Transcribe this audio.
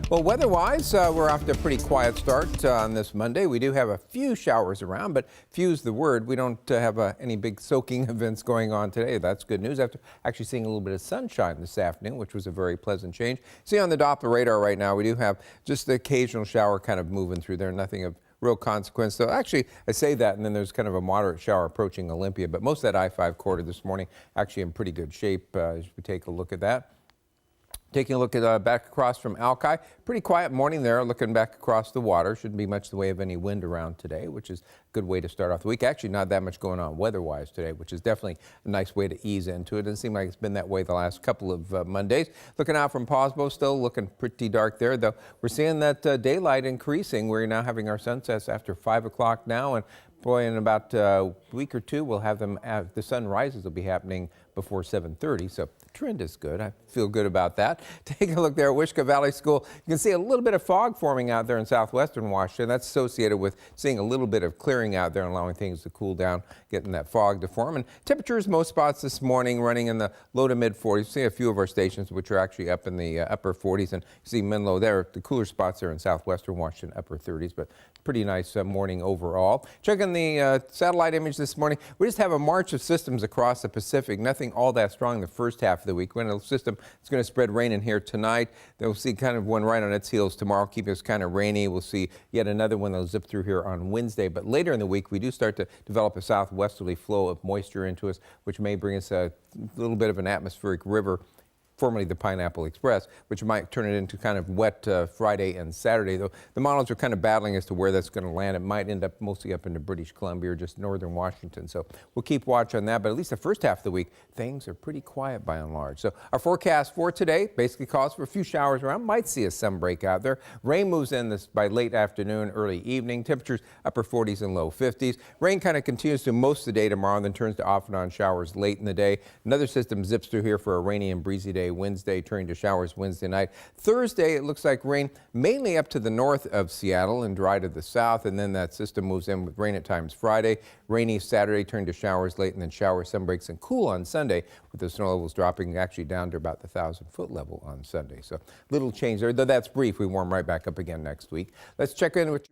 Well, weather-wise, we're off to a pretty quiet start on this Monday. We do have a few showers around, but few's the word. We don't have any big soaking events going on today. That's good news after actually seeing a little bit of sunshine this afternoon, which was a very pleasant change. See on the Doppler radar right now, we do have just the occasional shower kind of moving through there, nothing of real consequence. So actually, I say that, and then there's kind of a moderate shower approaching Olympia, but most of that I-5 corridor this morning actually in pretty good shape as we take a look at that. Taking a look at back across from Alki, pretty quiet morning there, looking back across the water. Shouldn't be much in the way of any wind around today, which is a good way to start off the week. Actually, not that much going on weather-wise today, which is definitely a nice way to ease into it. Doesn't seem like it's been that way the last couple of Mondays. Looking out from Posbo, still looking pretty dark there, though we're seeing that daylight increasing. We're now having our sunsets after 5 o'clock now, and boy, in about a week or two, we'll have them. The sunrises will be happening before 7:30, so the trend is good. I feel good about that. Take a look there at Wishkah Valley School. You can see a little bit of fog forming out there in southwestern Washington. That's associated with seeing a little bit of clearing out there and allowing things to cool down, getting that fog to form. And temperatures most spots this morning running in the low to mid 40s. See a few of our stations which are actually up in the upper 40s, and you see Menlo there. The cooler spots there in southwestern Washington, upper 30s, but pretty nice morning overall. Checking the satellite image this morning, we just have a march of systems across the Pacific. Nothing all that strong the first half of the week. When a system is going to spread rain in here tonight, then we'll see kind of one right on its heels tomorrow, keep us kind of rainy. We'll see yet another one that'll zip through here on Wednesday. But later in the week, we do start to develop a southwesterly flow of moisture into us, which may bring us a little bit of an atmospheric river, formerly the Pineapple Express, which might turn it into kind of wet Friday and Saturday, though the models are kind of battling as to where that's going to land. It might end up mostly up into British Columbia or just northern Washington, so we'll keep watch on that. But at least the first half of the week, things are pretty quiet by and large. So our forecast for today basically calls for a few showers around. Might see a sun break out there. Rain moves in this by late afternoon, early evening. Temperatures upper 40s and low 50s. Rain kind of continues through most of the day tomorrow, and then turns to off and on showers late in the day. Another system zips through here for a rainy and breezy day Wednesday, turning to showers Wednesday night. Thursday, it looks like rain mainly up to the north of Seattle and dry to the south, and then that system moves in with rain at times Friday. Rainy Saturday, turning to showers late, and then showers, sun breaks, and cool on Sunday, with the snow levels dropping actually down to about the 1,000-foot level on Sunday. So little change there, though that's brief. We warm right back up again next week. Let's check in with